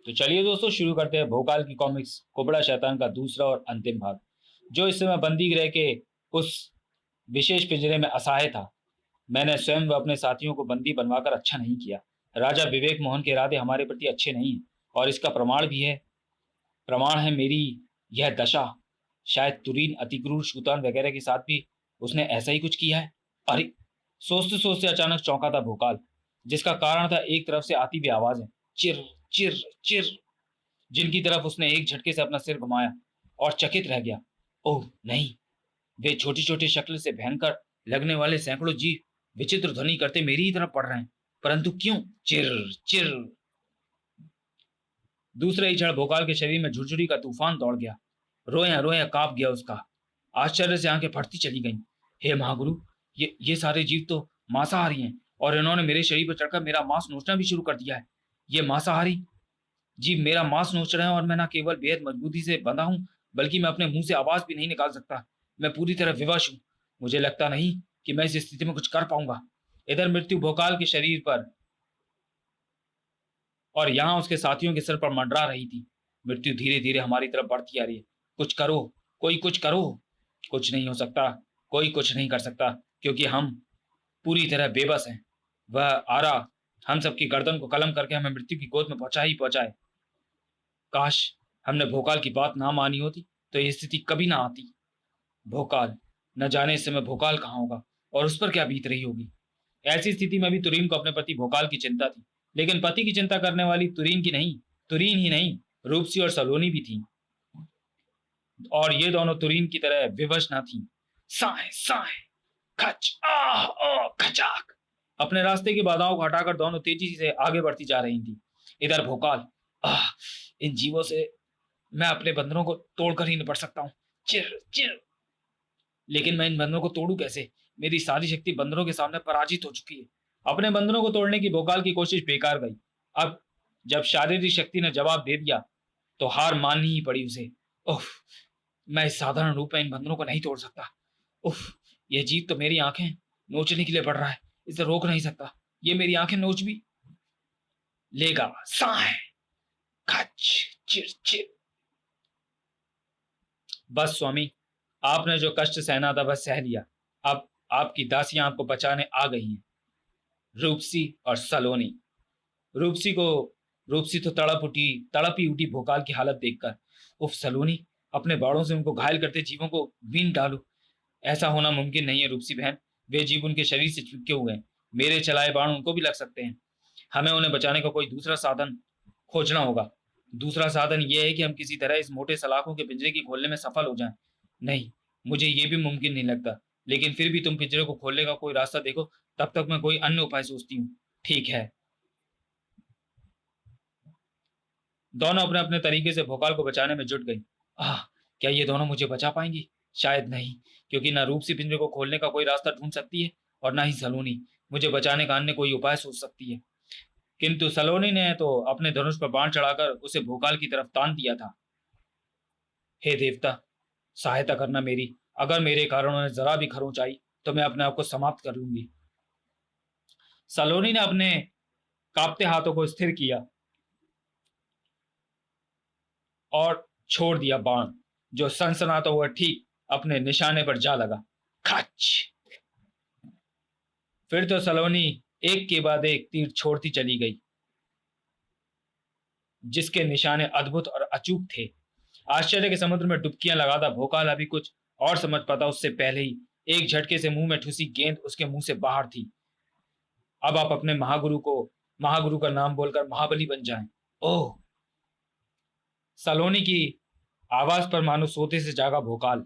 तो चलिए दोस्तों, शुरू करते हैं भोकाल की कॉमिक्स कुबड़ा शैतान का दूसरा और अंतिम भाग। जो इस समय बंदी रह के उस विशेष पिंजरे में असहाय था। मैंने स्वयं व अपने साथियों को बंदी बनवाकर अच्छा नहीं किया। राजा विवेक मोहन के इरादे हमारे प्रति अच्छे नहीं हैं, और इसका प्रमाण है मेरी यह दशा। शायद तुरीन, अतिक्रूर, शूतान वगैरह के साथ भी उसने ऐसा ही कुछ किया है। अरे, सोचते सोचते अचानक चौंका था भोकाल, जिसका कारण था एक तरफ से आती हुई आवाजें, चिर चिर चिर, जिनकी तरफ उसने एक झटके से अपना सिर घुमाया और चकित रह गया। ओह नहीं, वे छोटी छोटी शक्ल से भयंकर लगने वाले सैकड़ों जीव विचित्र ध्वनि करते मेरी ही तरफ पड़ रहे हैं, परंतु क्यों? चिर चिर। दूसरे ही क्षण भोकाल के शरीर में झुरझुरी का तूफान दौड़ गया। रोया रोया कांप गया उसका। आश्चर्य से आंखें फटती चली गईं। हे महागुरु, ये सारे जीव तो मांसाहारी हैं, और इन्होंने मेरे शरीर पर चढ़कर मेरा मांस नोचना भी शुरू कर दिया है। ये मांसाहारी जीव मेरा मांस नोच रहे हैं, और मैं न केवल बेहद मजबूती से बंधा हूं, बल्कि मैं अपने मुंह से आवाज भी नहीं निकाल सकता। मैं पूरी तरह विवश हूं। मुझे लगता नहीं कि मैं इस स्थिति में कुछ कर पाऊंगा। इधर मृत्यु भोकाल के शरीर पर और यहाँ उसके साथियों के सिर पर मंडरा रही थी। मृत्यु धीरे धीरे हमारी तरफ बढ़ती आ रही है। कुछ करो, कोई कुछ करो। कुछ नहीं हो सकता, कोई कुछ नहीं कर सकता, क्योंकि हम पूरी तरह बेबस हैं। वह आरा हम सबकी गर्दन को कलम करके हमें मृत्यु की गोद में पहुंचा ही पहुंचाए। काश हमने भोकाल की बात ना मानी होती, तो ये स्थिति कभी ना आती। भोकाल, न जाने इस समय भोकाल कहाँ होगा, और उस पर क्या बीत रही होगी। ऐसी स्थिति में भी तुरीन को अपने पति भोकाल की चिंता थी। लेकिन पति की चिंता करने वाली तुरीन ही नहीं, रूपसी और सलोनी भी थी। और ये दोनों तुरीन की तरह विवश न थी। साए साए, खच आह ओ खचाक। अपने रास्ते की बाधाओं को हटाकर दोनों तेजी से आगे बढ़ती जा रही थी। इधर भोकाल, आह, इन जीवों से मैं अपने बंधनों को तोड़कर ही निपट सकता हूँ। चिर चिर। लेकिन मैं इन बंधनों को तोड़ू कैसे? मेरी सारी शक्ति बंदरों के सामने पराजित हो चुकी है। अपने बंधनों को तोड़ने की भोकाल की कोशिश बेकार गई। अब जब शारीरिक शक्ति ने जवाब दे दिया, तो हार माननी ही पड़ी उसे। उफ, मैं इस साधारण रूप में इन बंधनों को नहीं तोड़ सकता। उफ, यह जीव तो मेरी आंखें नोचने के लिए बढ़ रहा है। इसे रोक नहीं सकता। ये मेरी आंखें नोच भी लेगा। साए, खच, चिर चिर। बस स्वामी, आपने जो कष्ट सहना था वह सह लिया। अब आपकी दासियां आपको बचाने आ गई हैं, रूपसी और सलोनी। रूपसी को रूपसी तो तड़प ही उठी भोकाल की हालत देखकर। उफ सलोनी, अपने बाड़ों से उनको घायल करते जीवों को बीन डालो। ऐसा होना मुमकिन नहीं है रूपसी बहन। वे जीव उनके शरीर से चिपके हुए हैं। मेरे चलाए बाण उनको भी लग सकते हैं। हमें उन्हें बचाने का कोई दूसरा साधन खोजना होगा। दूसरा साधन यह है कि हम किसी तरह इस मोटे सलाखों के पिंजरे की खोलने में सफल हो जाएं। नहीं, मुझे ये भी मुमकिन नहीं लगता, लेकिन फिर भी तुम पिंजरे को खोलने का कोई रास्ता देखो। तब तक मैं कोई अन्य उपाय सोचती हूँ। ठीक है। दोनों अपने अपने तरीके से भोकाल को बचाने में जुट गई। आह, क्या ये दोनों मुझे बचा पाएंगी? शायद नहीं, क्योंकि ना रूप से पिंजरे को खोलने का कोई रास्ता ढूंढ सकती है, और ना ही सलोनी मुझे बचाने का अन्य कोई उपाय सोच सकती है। किंतु सलोनी ने तो अपने धनुष पर बाण चढ़ाकर उसे भोकाल की तरफ तान दिया था। हे देवता, सहायता करना मेरी। अगर मेरे कारण उन्हें जरा भी खरोंच आई, तो मैं अपने आप को समाप्त कर लूंगी। सलोनी ने अपने कांपते हाथों को स्थिर किया और छोड़ दिया बाण, जो सनसनाता हुआ ठीक अपने निशाने पर जा लगा। खच। फिर तो सलोनी एक के बाद एक तीर छोड़ती चली गई, जिसके निशाने अद्भुत और अचूक थे। आश्चर्य के समुद्र में डुबकियां लगाता भोकाल अभी कुछ और समझ पाता उससे पहले ही एक झटके से मुंह में ठुसी गेंद उसके मुंह से बाहर थी। अब आप अपने महागुरु का नाम बोलकर महाबली बन जाएं। ओह! सलोनी की आवाज पर मानो सोते से जागा भोकाल।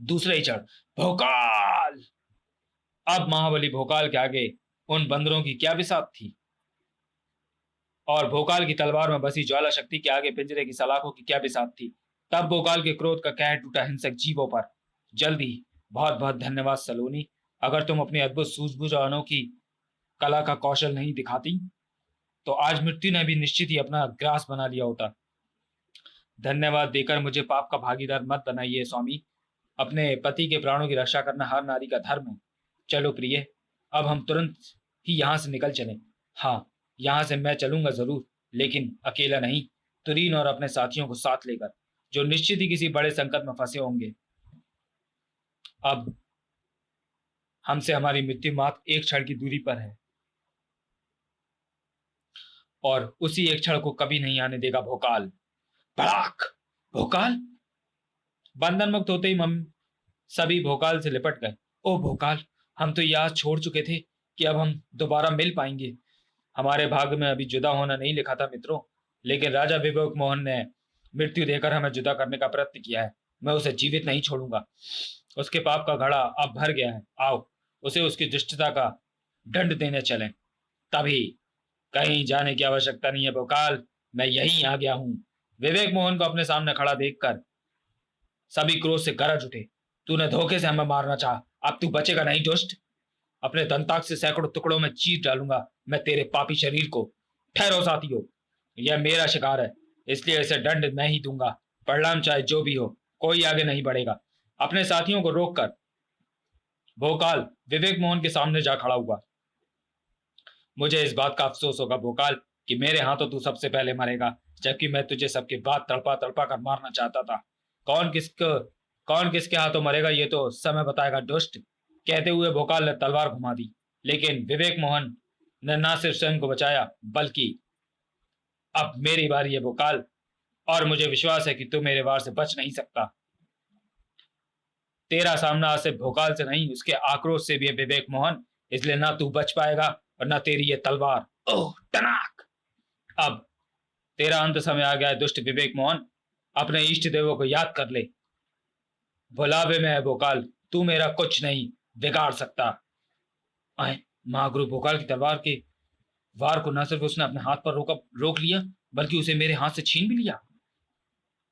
दूसरे ही क्षण, भोकाल! अब महाबली भोकाल के आगे उन बंदरों की क्या बिसात थी, और भोकाल की तलवार में बसी ज्वाला शक्ति के आगे पिंजरे की सलाखों की क्या बिसात थी। तब भोकाल के क्रोध का कहर टूटा हिंसक जीवों पर। जल्दी। बहुत बहुत धन्यवाद सलोनी। अगर तुम अपनी अद्भुत सूझबूझ और अनोखी कला का कौशल नहीं दिखाती, तो आज मृत्यु ने भी निश्चित ही अपना ग्रास बना लिया होता। धन्यवाद देकर मुझे पाप का भागीदार मत बनाइए स्वामी। अपने पति के प्राणों की रक्षा करना हर नारी का धर्म है। चलो प्रिय, अब हम तुरंत ही यहाँ से निकल चलें। हाँ, यहाँ से मैं चलूंगा जरूर, लेकिन अकेला नहीं, तुरीन और अपने साथियों को साथ लेकर, जो निश्चित ही किसी बड़े संकट में फंसे होंगे। अब हमसे हमारी मृत्यु मात्र एक क्षण की दूरी पर है, और उसी एक क्षण को कभी नहीं आने देगा भोकाल। भड़ाक! भोकाल! बंधन मुक्त होते ही हम सभी भोकाल से लिपट गए। ओ भोकाल, हम तो याद छोड़ चुके थे कि अब हम दोबारा मिल पाएंगे। हमारे भाग्य में अभी जुदा होना नहीं लिखा था मित्रों, लेकिन राजा विवेक मोहन ने मृत्यु देकर हमें जुदा करने का प्रयत्न किया है। मैं उसे जीवित नहीं छोड़ूंगा। उसके पाप का घड़ा अब भर गया है। आओ, उसे उसकी दुष्टता का दंड देने चलें। तभी कहीं जाने की आवश्यकता नहीं है भोकाल, मैं यहीं आ गया हूं। विवेक मोहन को अपने सामने खड़ा देखकर सभी क्रोध से गरज उठे। तूने धोखे से हमें मारना चाहा, अब तू बचेगा नहीं दुष्ट। अपने दंताक से सैकड़ों टुकड़ों में चीर डालूंगा मैं तेरे पापी शरीर को। ठहरो साथियों, यह मेरा शिकार है, इसलिए इसे दंड मैं ही दूंगा। परिणाम चाहे जो भी हो, कोई आगे नहीं बढ़ेगा। अपने साथियों को रोककर भोकाल विवेक मोहन के सामने जा खड़ा हुआ। मुझे इस बात का अफसोस होगा भोकाल कि मेरे हाथों तू सबसे पहले मरेगा, जबकि मैं तुझे सबके बाद तड़पा तड़पा कर मारना चाहता था। कौन किसके हाथों मरेगा ये तो समय बताएगा दुष्ट। कहते हुए भोकाल ने तलवार घुमा दी, लेकिन विवेक मोहन ने न सिर्फ स्वयं को बचाया, बल्कि अब मेरी बारी है भोकाल, और मुझे विश्वास है कि तू मेरे वार से बच नहीं सकता। तेरा सामना आज सिर्फ भोकाल से नहीं, उसके आक्रोश से भी है विवेक मोहन, इसलिए ना तू बच पाएगा और ना तेरी ये तलवार। ओह टनाक! अब तेरा अंत समय आ गया है दुष्ट विवेक मोहन। अपने इष्ट देवों को याद कर ले। भुलावे में है भोकाल, तू मेरा कुछ नहीं बिगाड़ सकता। आए, महागुरु भोकाल की तलवार के वार को न सिर्फ उसने अपने हाथ पर रोक लिया, बल्कि उसे मेरे हाथ से छीन भी लिया।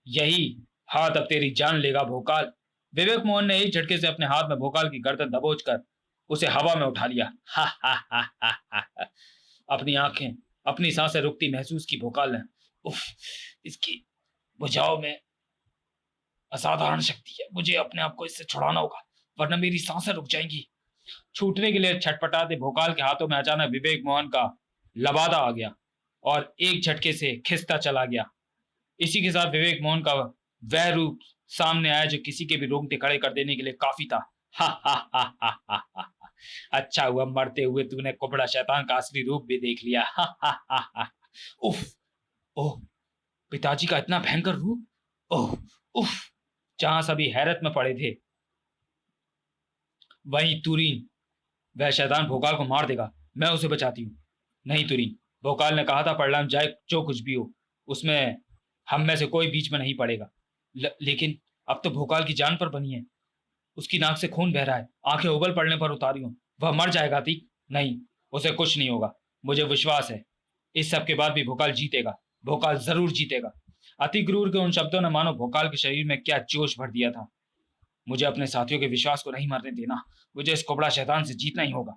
यही हाथ अब तेरी जान लेगा भोकाल। विवेक मोहन ने एक झटके से अपने हाथ में भोकाल की गर्दन दबोच कर उसे हवा में उठा लिया। हा हा हा हा हा हा। अपनी आंखें, अपनी सांसें रुकती महसूस की भोकाल ने। उफ, इसकी बुझाव में असाधारण शक्ति है। मुझे अपने आप को इससे छुड़ाना होगा, वरना मेरी सांसें रुक जाएंगी। छूटने के लिए छटपटाते भोकाल के हाथों में अचानक विवेक मोहन का लबादा आ गया और एक झटके से खिसता चला गया। इसी के साथ विवेक मोहन का वह रूप सामने आया जो किसी के भी रोंगटे खड़े कर देने के लिए काफी था। हा हा हा हा हा हा। अच्छा हुआ मरते हुए तूने कुबड़ा शैतान का असली रूप भी देख लिया। हा हा हा हा। उफ! ओह! पिताजी का इतना भयंकर रूप! ओह! उफ! जहां सभी हैरत में पड़े थे, वहीं तुरीन, वह शैतान भोकाल को मार देगा, मैं उसे बचाती हूँ। नहीं तुरीन, भोकाल ने कहा था परिणाम जाए जो कुछ भी हो, उसमें हम में से कोई बीच में नहीं पड़ेगा। लेकिन अब तो भोकाल की जान पर बनी है। उसकी नाक से खून बह रहा है, आंखें उबल पड़ने पर उतारी हूं। वह मर जाएगा अतीक। नहीं, उसे कुछ नहीं होगा, मुझे विश्वास है। इस सब के बाद भी भोकाल जीतेगा, भोकाल जरूर जीतेगा। अति क्रूर के उन शब्दों ने मानो भोकाल के शरीर में क्या जोश भर दिया था। मुझे अपने साथियों के विश्वास को नहीं मरने देना, मुझे इस कोबड़ा शैतान से जीतना ही होगा।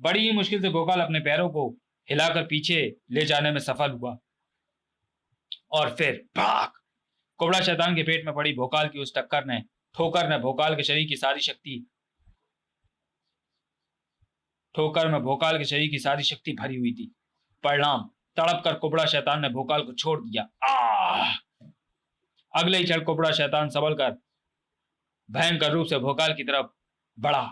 बड़ी ही मुश्किल से भोकाल अपने पैरों को हिलाकर पीछे ले जाने में सफल हुआ, और फिर भाग! कोबड़ा शैतान के पेट में पड़ी भोकाल की उस ठोकर ने भोकाल के शरीर की सारी शक्ति ठोकर में भोकाल के शरीर की सारी शक्ति भरी हुई थी। परिणाम, तड़प कर कुबड़ा शैतान ने भोकाल को छोड़ दिया। अगले ही क्षण कुबड़ा शैतान संभल कर भयंकर रूप से भोकाल की तरफ बढ़ा।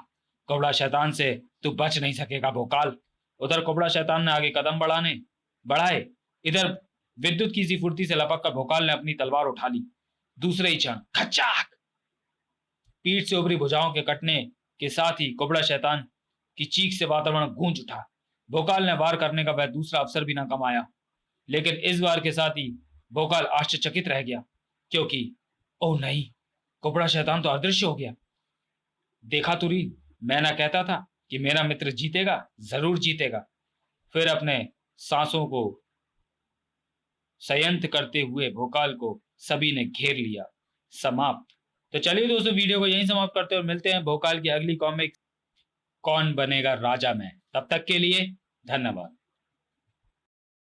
कुबड़ा शैतान से तू बच नहीं सकेगा भोकाल। उधर कुबड़ा शैतान ने आगे कदम बढ़ाए। इधर विद्युत की सी फुर्ती से लपक कर भोकाल ने अपनी तलवार उठा ली। दूसरे ही क्षण खचाक! पीठ से उभरी भुजाओं के कटने के साथ ही कुबड़ा शैतान की चीख से वातावरण गूंज उठा। भोकाल ने वार करने का वह दूसरा अवसर भी न कमाया, लेकिन इस बार के साथ ही भोकाल आश्चर्यचकित रह गया, क्योंकि ओह नहीं, कुबड़ा शैतान तो अदृश्य हो गया। देखा तुरीन, मैं ना कहता था कि मेरा मित्र जीतेगा, जरूर जीतेगा। फिर अपने सांसों को संयंत्र करते हुए भोकाल को सभी ने घेर लिया। समाप्त। तो चलिए दोस्तों, वीडियो को यहीं समाप्त करते हैं और मिलते हैं भोकाल की अगली कॉमिक कौन बनेगा राजा में। तब तक के लिए धन्यवाद।